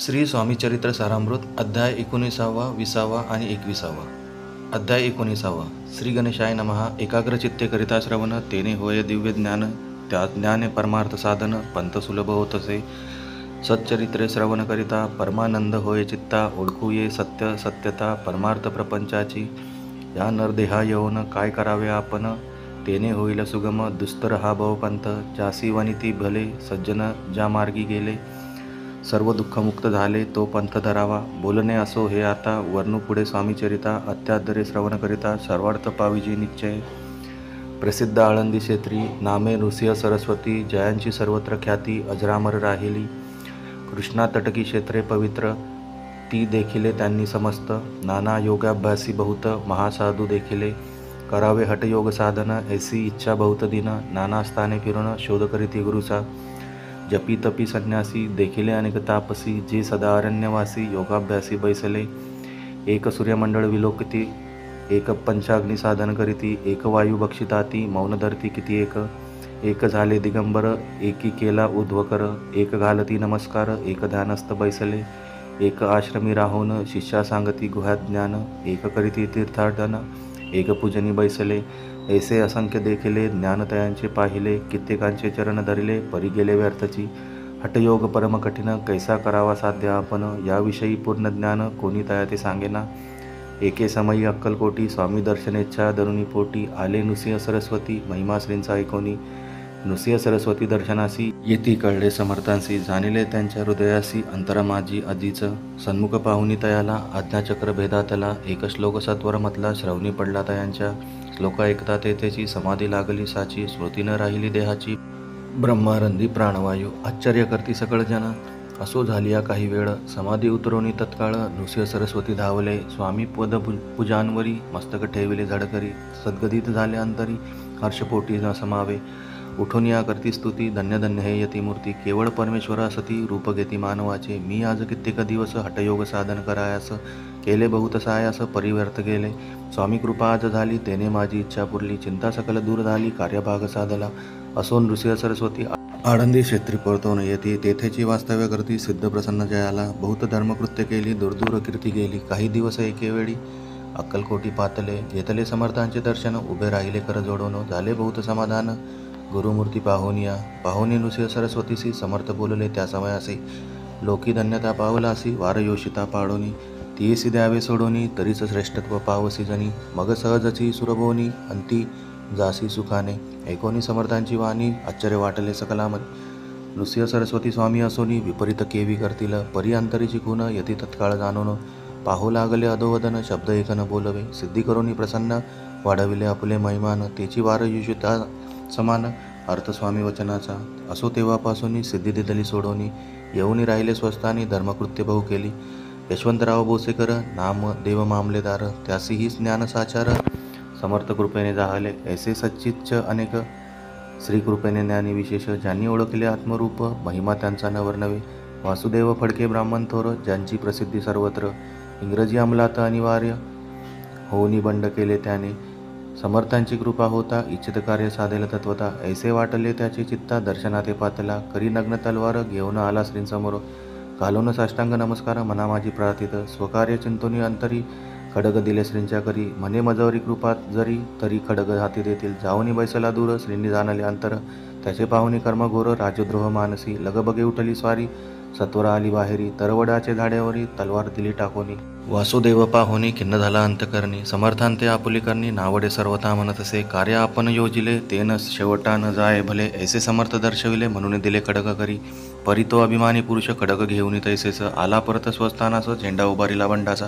श्री स्वामी चरित्र सारामृत अध्याय 19वा 20वा आणि 21वा. अध्याय 19वा. श्री गणेशाय नमः. एकाग्रचित्ते करिता श्रवण, तेने होय दिव्य ज्ञान, त्या ज्ञाने परमार्थ साधन, पंथ सुलभ होतसे. सच्चरित्रे श्रवण करिता परमानंद होय चित्ता, ओळखू ये सत्य सत्यता परमार्थ प्रपंचाची. या नरदेहा येऊन काय करावे आपण, तेने होईल सुगम दुस्तर हा भवपंथ. जासी वनिती भले सज्जन ज्या मार्गी गेले, सर्व दुःखमुक्त झाले तो पंथ धरावा. बोलणे असो हे आता, वर्णू पुढे स्वामीचरिता. अत्यादरे श्रवण करिता सर्वार्थ पाविजी निश्चय. प्रसिद्ध आळंदी क्षेत्री नामे नृसिंह सरस्वती, जयांची सर्वत्र ख्याती अजरामर राहिली. कृष्णा तटकी क्षेत्रे पवित्र, ती देखिले त्यांनी समस्त. नाना योगाभ्यासी बहुत महासाधू देखिले, करावे हठयोग साधन, ऐसी इच्छा बहुत दिन. नाना स्थाने फिरून शोध करीती गुरुचा, जपी तपी संन्यासी देखिले अनेक तापसी. जे सदा अरण्यवासी योगाभ्यासी बैसले, एक सूर्यमंडळ विलोकिती, एक पंचाग्नी साधन करीती. एक वायू बक्षिताती मौन धरती किती एक. एक झाले दिगंबर एकी केला उध्वकर, एक घालती नमस्कार एक ध्यानस्थ बैसले. एक आश्रमी राहून शिष्या सांगती गुह्यात ज्ञान, एक करीती तीर्थाटन एक पूजनी बैसले. ऐसे असंख्य देखिले ज्ञानतयांचे पाहिले, कित्येकांचे चरण धरिले परी गेले व्यर्थची. हठयोग परम कठीण कैसा करावा साध्य आपण, याविषयी पूर्ण ज्ञान कोणी तया ते सांगेना. एके समयी अक्कलकोटी स्वामी दर्शनेच्छा धरुणी पोटी, आले नृसिंह सरस्वती महिमा श्रींचा ऐकोनी. नृसिंह सरस्वती दर्शनासी येती कळले समर्थांसी, जाणिले त्यांच्या हृदयासी अंतरा माझी आधीच. सन्मुख पाहुनी तयाला आज्ञाचक्र भेदातला, एक श्लोक सत्वर मतला श्रवणी पडला तयांच्या. श्लोक ऐकता तेथेची समाधी लागली साची, स्मृती न राहिली देहाची. ब्रह्मारंधी प्राणवायू आश्चर्य करती सकळ जन, असो झाली या काही वेळ. समाधी उतरवणी तत्काळ नृसिंह सरस्वती धावले, स्वामी पद पूजांवरी मस्तक ठेविले झडकरी. सद्गदित झाले अंतरी हर्षपोटी न समावे, उठून या करती स्तुती. धन्य धन्य हे यती मूर्ती, केवळ परमेश्वरा सती रूप घेती मानवाचे. मी आज कित्येक दिवस हठयोग साधन करायास, केले बहुत सायास परिव्यर्थ गेले. स्वामी कृपा आज झाली तेने माझी इच्छा पुरली, चिंता सकल दूर झाली कार्यभाग साधला. असो नृसिंह सरस्वती आळंदी क्षेत्री परतवून येती, तेथेची वास्तव्य करती सिद्ध प्रसन्न जयाला. बहुत धर्मकृत्य केली दूरदूर कीर्ती गेली, काही दिवस एकेवेळी अक्कलकोटी पातले. घेतले समर्थांचे दर्शन उभे राहिले कर जोडून, झाले बहुत समाधान गुरुमूर्ती पाहुनिया. पाहुनी नृसिंह सरस्वतीसी समर्थ बोलले त्या समयासी, लोकी धन्यता पावलासी वार योषिता पाडोनी. तीसी द्यावे सोडोनी तरीच श्रेष्ठत्व पावसी जनी, मग सहजची सुरभोनी अंती जासी सुखाने. ऐकोनी समर्थांची वाणी आश्चर्य वाटले सकलामनी. नृसिंह सरस्वती स्वामी असोनी विपरीत केवी करतील, परी अंतरीची खून यती तत्काळ जाणून. पाहू लागले अधोवदन शब्द एक न बोलवे, सिद्धी करोनी प्रसन्न वाढविले आपुले महिमान. तेची वार युषिता समान अर्थ स्वामी वचनाचा, असो तेव्हापासून सिद्धी दिदली सोडोनी. येऊनी राहिले स्वस्थानी धर्मकृत्य बहु केली. यशवंतराव बोसेकर नाम देव मामलेदार, त्यासीही ज्ञान साचार समर्थ कृपेने जाहले. ऐसे सच्चिच्च अनेक श्रीकृपेने ज्ञानी विशेष, ज्यांनी ओळखले आत्मरूप महिमा त्यांचा न वर्णवे. वासुदेव फडके ब्राह्मण थोर, ज्यांची प्रसिद्धी सर्वत्र. इंग्रजी अंमलात अनिवार्य होऊनी बंड केले त्याने, समर्थांची कृपा होता इच्छित कार्य साधेल तत्वता. ऐसे वाटले त्याचे चित्ता दर्शनाते पातला, करी नग्न तलवार घेऊन आला श्रींसमोर. घालून साष्टांग नमस्कार मना माझी प्रार्थित, स्वकार्य चिंतोनी अंतरी खडग दिले श्रींच्या करी. म्हणे मजवरी कृपात जरी तरी खडग हाती देतील. जाऊनी बैसला दूर श्रींनी जाणले अंतर, त्याचे पाहुणी कर्मघोर राजद्रोह मानसी. लगबगे उठली स्वारी सत्वर आली बाहेरी, तरवडाचे झाड्यावरी तलवार दिली टाकोनी. वासुदेव पाहुनी खिन्न झाला अंतकरणी, समर्थांते आपुली करणी नावडे सर्वथा म्हणतसे. कार्य आपण योजिले तेन शेवटा न जाय भले, ऐसे समर्थ दर्शविले म्हणून दिले खडग करी. परी तो अभिमानी पुरुष खडग घेऊन तैसेच, आला परत स्वस्थानास झेंडा उभारिला बंडाचा.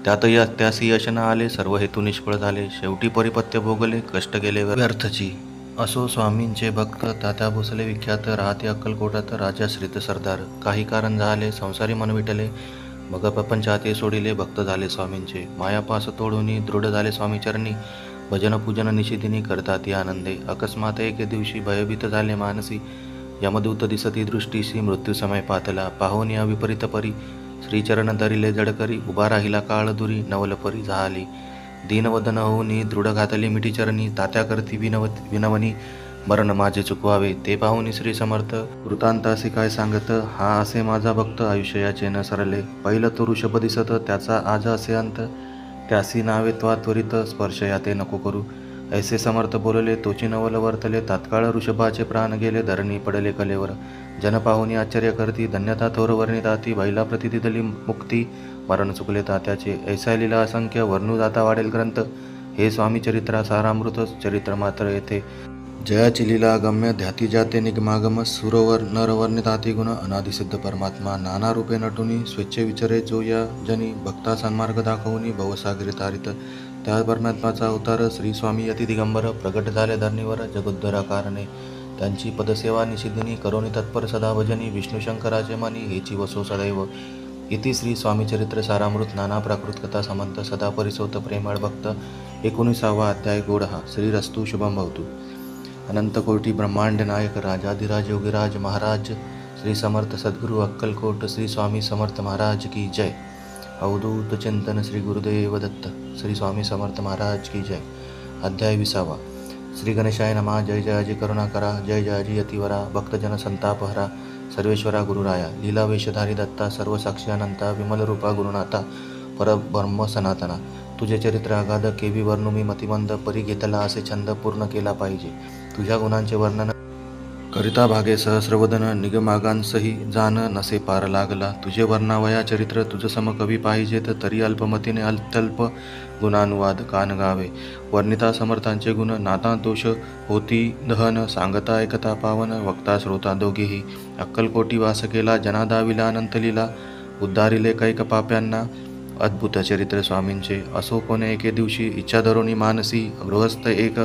त्यातही अत्यासी यश न आले, सर्व हेतू निष्फळ झाले. शेवटी परिपत्य भोगले कष्ट गेले व्यर्थची. असो स्वामींचे भक्त तात्या भोसले विख्यात, राहते अक्कलकोटात राजाश्रित सरदार. काही कारण झाले संसारी मन विटले, मग प्रपंचाते सोडिले भक्त झाले स्वामींचे. मायापास तोडूनी दृढ झाले स्वामी चरणी, भजन पूजन निशिदिनी करतात आनंदे. अकस्मात एके दिवशी भयभीत झाले मानसी, यमदूत दिसती दृष्टीशी मृत्यू समय पातला. पाहुनी विपरीत परी श्रीचरण धरिले जडकरी, उभा राहिला काळ दुरी नवल परी झाली. दीनवदन होऊनी दृढ घातली मिठी चरणी, तात्या करती विनवनी मरण माझे चुकवावे ते पाहून श्री समर्थ वृत्तांतासी काय सांगत, हा असे माझा भक्त आयुष्याचे न सरले, पहिलं तो ऋषभ दिसत त्याचा आज असे अंत, त्यासी नावे त्वरित स्पर्श याते नको करू. ऐसे समर्थ बोलले तोची नवल वर्तले, तात्काळ ऋषभाचे प्राण गेले धरणी पडले कलेवर. जन पाहुनी आश्चर्य करती, धन्यता थोर वर्णिताती, बैला प्रती दिली मुक्ती, मरण चुकले तात्याचे. ऐसा लिला असंख्य वर्णू जाता वाढेल ग्रंथ, हे स्वामी चरित्रा सारामृत चरित्र मात्र येथे. जयाची लीला गम्य ध्याती जाते निगमागम, सुरवर नरवर्णिताती गुण अनादिसिद्ध परमात्मा, नाना रूपे नटुनी स्वेच्छे विचरे जो या जनी, भक्ता सन्मार्ग दाखवूनी भवसागरी तारित. त्या परमात्माचा अवतार श्री स्वामी यती दिगंबर, प्रगट झाले धरणीवर जगोद्धरा कारणे, त्यांची पदसेवा निषिद्धिनी, करोनी तत्पर सदा भजनी, विष्णू शंकराचे मनी हेची वसो सदैव. इति श्री स्वामी चरित्र सारामृत नाना प्राकृत कथा समंत, सदा परिसोत प्रेमळ भक्त. 19वा अध्याय गोडहा. श्रीरस्तु शुभम भवतु. अनंत कोटी ब्रह्मांड नायक राजाधिराज योगीराज महाराज श्री समर्थ सद्गुरु अक्कलकोट श्री स्वामी समर्थ महाराज की जय. अवधूत चिंतन श्री गुरुदेव दत्त श्री स्वामी समर्थ महाराज की जय. अध्याय 20वा. श्री गणेशाय नमः. जय जयाजी करुणा करा, जय जयाजी यतिवरा, भक्तजन संतापहरा, सर्वेश्वरा गुरुराया, लीला वेशधारी दत्ता, सर्व साक्षी अनंता, विमल रूपा गुरुनाथा, परब्रह्म सनातना. तुझे चरित्र अगाध केवी वर्णू मी मतिमंद, परी घेतला असे छंद पूर्ण केला पाहिजे. तुझ्या गुणांचे वर्णन करिता भागे सहस्रवदन, निगमागांसही जान नसे पार लागला. तुझे वर्णावया चरित्र तुझ सम कवी पाहिजेत, तरी अल्पमतीने अत्यल्प गुणानुवाद कान गावे. वर्णिता समर्थांचे गुण नाता दोष होती दहन, सांगता ऐकता पावन, वक्ता श्रोता दोघेही. अक्कलकोटी वास केला जना दाविला अनंत लीला, उद्धारिले कैक पाप्यांना अद्भुत चरित्र स्वामींचे. असो कोणे एके दिवशी इच्छा धरोनी मानसी, गृहस्थ एक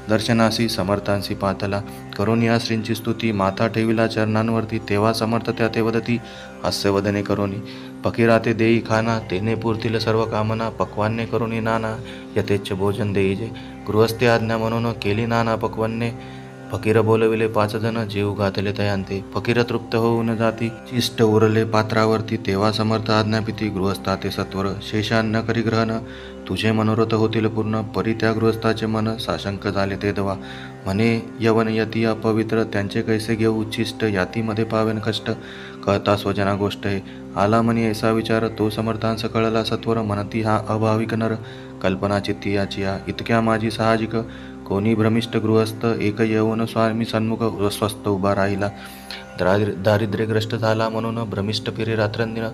दर्शनासी समर्थांसी पातला, करोनी या श्रींची स्तुती, माथा ठेविला चरणांवरती, तेव्हा समर्थ त्या ते वदती हास्यवदने करोनी. फकीराते देई खाना, तेने पुरतील सर्व कामना, पक्वान्ने करोनी नाना, यथेच्छ भोजन देईजे. गृहस्थी आज्ञा म्हणून केली नाना पक्वान्ने, फकीर बोलविले 5 जण, जेव घातले तयांते. फकीर तृप्त होऊन जाती, चिष्ट उरले पात्रावरती, तेव्हा समर्थ आज्ञापिती गृहस्थाते सत्वर. शेषान्न करी ग्रहण, तुझे मनोरथ होतील पूर्ण, परी त्या गृहस्थाचे मन साशंक झाले ते दवा. म्हणे यवन यती अपवित्र, त्यांचे कैसे घेऊ उच्छिष्ट, यातीमध्ये पावेन कष्ट, कळता स्वजना गोष्ट हे. आला म्हणे ऐसा विचार, तो समर्थांस कळला सत्वर, म्हणती हा अभाविक नर, कल्पना चित्ती याची या. इतक्या माझी साहजिक, कोणी भ्रमिष्ट गृहस्थ, एक येऊन स्वामी सन्मुख स्वस्थ उभा राहिला. दारिद्र्यग्रस्त झाला म्हणून भ्रमिष्ट फिरे रात्रंदिन,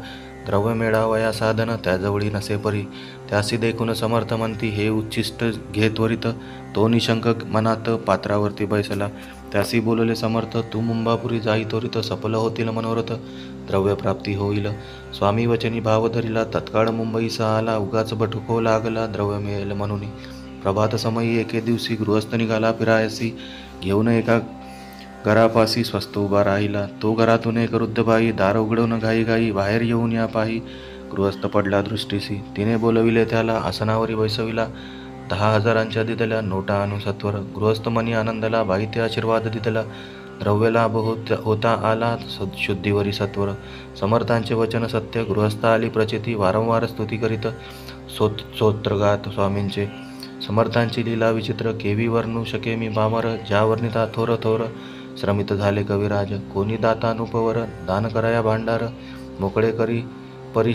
द्रव्य मेळावया साधन त्याजवळी नसे परी. त्यासी देखून समर्थ म्हणती हे उच्छिष्ट घे त्वरित, तो निशंक मनात पात्रावरती बैसला. त्यासी बोलले समर्थ, तू मुंबापुरी जाई त्वरित, सफल होतील मनोरथ, द्रव्य प्राप्ती होईल. स्वामी वचनी भाव धरिला, तत्काळ मुंबईसा आला, उगाच भटको लागला द्रव्य मिळेल म्हणून. प्रभात समयी एके दिवशी गृहस्थ निघाला फिरायसी, घेऊन एका घरापाशी स्वस्त उभा राहिला. तो घरातून एक वृद्ध बाई दार उघडून घाई घाई बाहेर येऊन या पाही. गृहस्थ पडला दृष्टीसी, तिने बोलविले त्याला, आसनावरी बैसविला, 10,000 दिदल्या नोटा आणू सत्वर. गृहस्थ मनी आनंदला, बाई ते आशीर्वाद दिदला, द्रव्य लाभ होता आला शुद्धीवरी सत्वर. समर्थांचे वचन सत्य, गृहस्थ आली प्रचिती, वारंवार स्तुती करीत स्तोत्रगात स्वामींचे. समर्थांची लीला विचित्र, केवी वर्णू शके मी पामर, ज्या वर्णिता थोर थोर, श्रमित झाले कविराज. कोणी दातानुपवर, दान कराया भांडार, मोकळे करी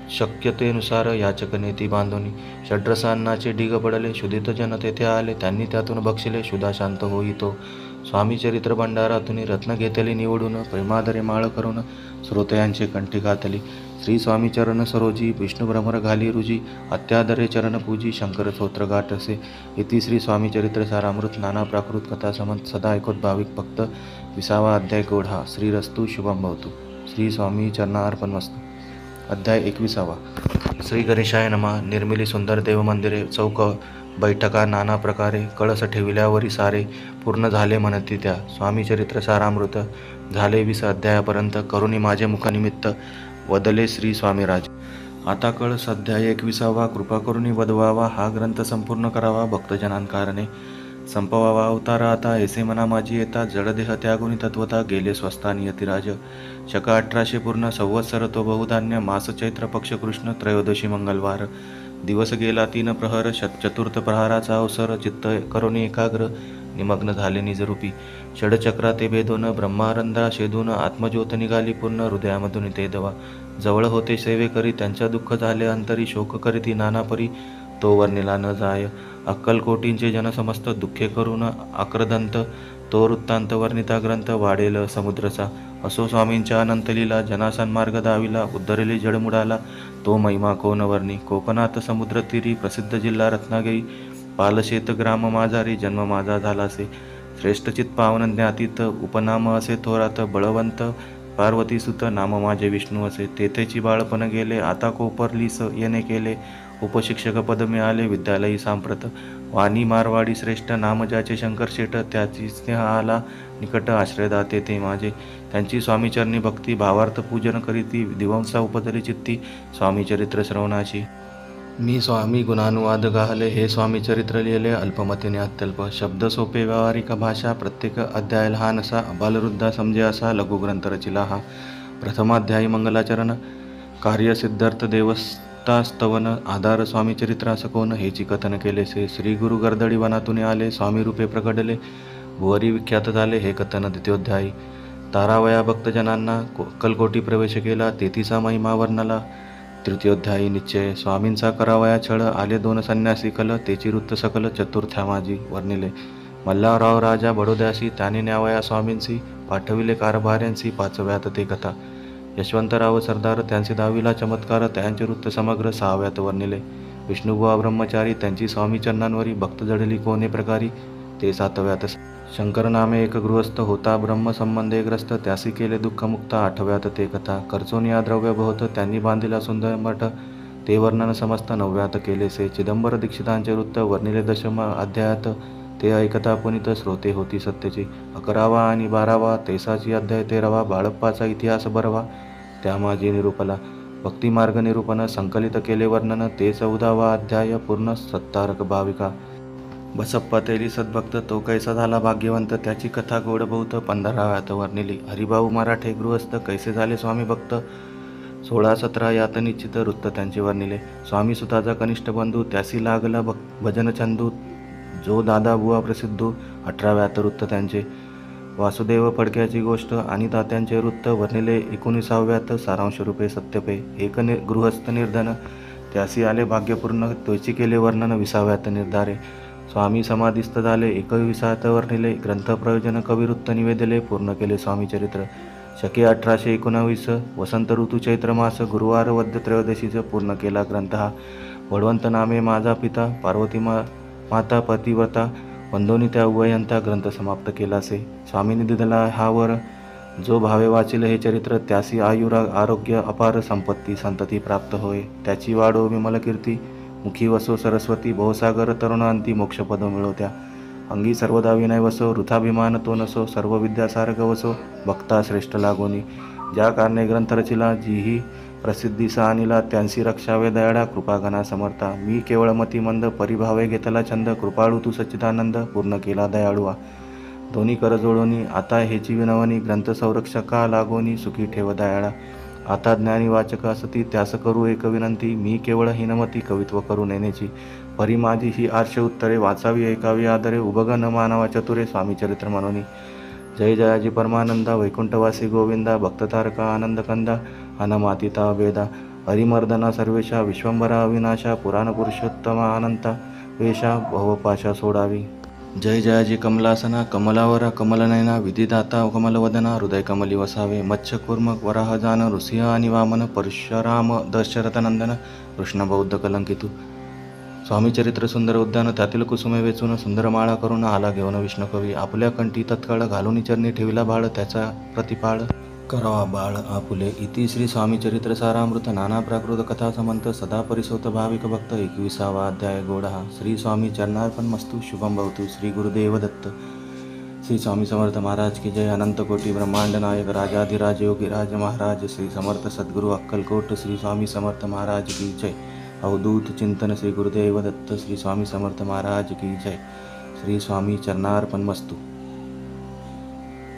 शक्यतेनुसार, याचक नेती बांधोनी. षड्रसान्नाचे ढीग पडले, क्षुधित जन तेथे आले, त्यांनी त्यातून बक्षिले, क्षुधा शांत होई तो. स्वामी चरित्र भंडारातून रत्न घेतली निवडून, प्रेमादरे माळ करून श्रोतयांचे कंठी घातली. श्री स्वामी चरण सरोजी, विष्णू भ्रमर घाली रुजी, अत्यादरे चरण पूजी, शंकर स्तोत्र गाठसे. इति श्री स्वामी चरित्र सारामृत नाना प्राकृत कथा समंत, सदा ऐकोत भाविक भक्त. 20वा अध्याय गोढा. श्रीरस्तु शुभम भवतु. श्री स्वामी चरणार्पणमस्तु. अध्याय 21वा. श्री गणेशाय नमः. निर्मिली सुंदर देव मंदिरे, चौक बैठका नाना प्रकारे, कळस ठेविल्यावरी सारे, पूर्ण झाले म्हणती त्या. स्वामी चरित्र सारामृत झाले 20 अध्यायापर्यंत, करुणी माझे मुखनिमित्त वदले श्री स्वामीराज. आता कळस अध्याय 21वा. कृपा करुणी वदवावा, हा ग्रंथ संपूर्ण करावा भक्तजनांकारणे. संपवावा अवतार आता, ऐसे मना माझी येता, जडदेह त्यागुणी तत्वता, गेले स्वस्थानी यतिराज. शक 1800 पूर्ण, संवत्सर तो बहुधान्य, मास चैत्र पक्ष कृष्ण, त्रयोदशी मंगलवार. दिवस गेला 3 प्रहर, चतुर्थ प्रहाराचा अवसर, चित्त करुणी एकाग्र, निमग्न झाले निजरूपी. षडचक्रा ते भेदून ब्रह्मारंधा शेदून आत्मज्योत निघाली पूर्ण हृदयामधून ते दवा. जवळ होते सेवे करी त्यांच्या दुःख झाले अंतरी. शोक करीती नानापरी तो वर्णिला न जाय. अक्कलकोटींचे जनसमस्त दुःखे करून आक्रदंत. तो वृत्तांत वर्णिता ग्रंथ वाढेल समुद्रचा. असो स्वामींच्या अनंतलीला जनासन्मार्ग दाविला. उद्धरली जडमुडाला तो महिमा कोण वर्णी. कोकणात समुद्र तीरी प्रसिद्ध जिल्हा रत्नागिरी. पालशेत ग्राम माझारी जन्म माझा झालासे. श्रेष्ठचित पावन ज्ञातीत उपनाम असे थोरात. बळवंत पार्वती सुत नाम माझे विष्णू असे. तेथेची बाळपण गेले आता कोपरलीस येणे केले. उपशिक्षक पद मिळाले विद्यालयी सांप्रत. वाणी मारवाडी श्रेष्ठ नाम ज्याचे शंकर शेठ. त्याची स्नेह आला निकट आश्रयदाते ते माझे. त्यांची स्वामीचरणी भक्ती भावार्थ पूजन करीती. दिवंसा उपजली चित्ती स्वामी चरित्र श्रवणाची. मी स्वामी गुणानुवाद गाहले हे स्वामी चरित्र लिहिले अल्पमतीने अत्यल्प. शब्द सोपे व्यावहारिक भाषा प्रत्येक अध्याय लहानसा. बालवृद्धा समजे असा लघुग्रंथ रचिला हा. प्रथमाध्यायी मंगलाचरण कार्य सिद्धार्थ देवस्तास्तवन. आधार स्वामी चरित्र असं कोण हेची कथन केलेसे. श्री गुरु गर्दडी वनातून आले स्वामी रूपे प्रगडले. भुवरी विख्यात झाले हे कथन द्वितीयोध्यायी. तारावया भक्तजनांना अक्कलकोटी प्रवेश केला तेथीचा महिमा वर्णला. तृतीयोध्यायी निश्चय स्वामींचा करावया छळ. आले दोन संन्यासी कल तेची वृत्त सकल. चतुर्थ्या माझी वर्णिले. मल्हारराव राजा बडोद्यासी त्याने न्यावया स्वामींसी. पाठविले कारभार्यांसी पाचव्यात ते कथा. यशवंतराव सरदार त्यांचे दहावीला चमत्कार. त्यांचे वृत्त समग्र सहाव्यात वर्णिले. विष्णुबुवा ब्रह्मचारी त्यांची स्वामी चरणांवरी. भक्त जडली कोणे प्रकारी ते सातव्यात. शंकर नामे एक गृहस्थ होता ब्रह्मसंबंधे ग्रस्त. त्यासी केले दुःखमुक्त आठव्यात ते कथा. खर्चोनिया द्रव्य बहुत त्यांनी बांधिला सुंदर मठ. ते वर्णन समस्त नवव्यात केलेसे. चिदंबर दीक्षितांचे वृत्त वर्णिले दशम अध्यायात. ते ऐकता पुनित श्रोते होती सत्यची. 11वा आणि 12वा तेसाची अध्याय 13वा. बाळप्पाचा इतिहास बरवा त्या माझी निरूपला. भक्तिमार्ग निरूपण संकलित केले वर्णन. ते 14वा अध्याय पूर्ण सत्तारक भाविका. बसप्पा तेली सद्भक्त तो कैसा झाला भाग्यवंत. त्याची कथा गोड बहुत 15व्यात वर्णिली. हरिभाऊ मराठे गृहस्थ कैसे झाले स्वामी भक्त. 16-17 यात निश्चित वृत्त त्यांचे वर्णिले. स्वामी सुताचा कनिष्ठ बंधू त्यासी लागला भजन चंदू. जो दादा बुवा प्रसिद्धू 18व्यात वृत्त त्यांचे. वासुदेव फडक्याची गोष्ट आणि तात्यांचे वृत्त वर्णिले 19व्यात. सारांश रूपे सत्यपे एक गृहस्थ निर्धन. त्यासी आले भाग्यपूर्ण त्वची केले वर्णन 20व्यात निर्धारे. स्वामी समाधिस्थ झाले 21व्यात वर्णिले. ग्रंथ प्रयोजन कविवृत्त निवेदले पूर्ण केले स्वामी चरित्र. शके 1819 वसंत ऋतू चैत्र मास. गुरुवार वद्य त्रयोदशीचं पूर्ण केला ग्रंथ हा. बळवंत नामे माझा पिता. पार्वती माता पतिव्रता. वंदोनी त्या उभयंता ग्रंथ समाप्त केलासे. स्वामींनी दिला हा वर. जो भावे वाचिल हे चरित्र त्यासी आरोग्य अपार संपत्ती संतती प्राप्त होय. त्याची वाढो विमल कीर्ती. मुखी वसो सरस्वती. भवसागर तरुण अंती मोक्षपद मिळवत्या. अंगी सर्वदा विनय वसो. वृथाभिमान तो नसो. सर्व विद्यासारग वसो. भक्ता श्रेष्ठ लागोनी. ज्या कारणे ग्रंथ रचिला जीही प्रसिद्धीस आणिला. त्यांसी रक्षावे दयाळा कृपागणा समर्था. मी केवळ मतिमंद परिभावे घेतला छंद. कृपाळू तू सच्चिदानंद पूर्ण केला दयाळुआ. दोन्ही कर जोडोनी आता हेची विनवणी. ग्रंथ संरक्षका लागोनी सुखी ठेव दयाळा. आता ज्ञानी वाचक असती त्यास करू एक विनंती. मी केवळ हिनमती कवित्व करू नेण्याची. परी माझी ही आर्ष उत्तरे वाचावी ऐकावी आदरे. उभग न मानवा चतुरे स्वामी चरित्र म्हणूनी. जय जयाजी परमानंदा. वैकुंठवासी गोविंदा. भक्ततारका आनंद कंदा. अनमातिता वेदा. हरिमर्दना सर्वेशा. विश्वंभरा अविनाशा. पुराण पुरुषोत्तमा अनंता वेशा. भवपाशा सोडावी. जय जयाजी कमलासना. कमलावरा कमलनयना. विधिदाता कमलवदना. हृदय कमली वसावे. मत्स्य कुर्म वराह जान. नृसिंह आणि वामन. परशुराम दशरथ नंदन. कृष्ण बौद्ध कलंकितू. स्वामी चरित्र सुंदर उद्यान. त्यातील कुसुमे वेचून सुंदर माळा करून आला घेऊन विष्णुकवी. आपल्या कंठी तत्काळ घालून चरणी ठेविला बाळ. त्याचा प्रतिपाळ करावा बाळ आपुले. इति श्री स्वामी चरित्र सारामृत. नाना प्राकृत कथा समंत. सदा परिसोत भाविक भक्त. 21वा अध्याय गोड हा. श्री स्वामी चरणार्पण मस्तु. शुभम भवतु. श्री गुरुदेव दत्त. श्री स्वामी समर्थ महाराज की जय. अनंत कोटी ब्रह्मांड नायक राजाधिराज योगीराज महाराज. श्री समर्थ सद्गुरु अक्कलकोट श्री स्वामी समर्थ महाराज की जय. अवधूत चिंतन श्री गुरुदेव दत्त. श्री स्वामी समर्थ महाराज की जय. श्री स्वामी चरणार्पण मस्तु.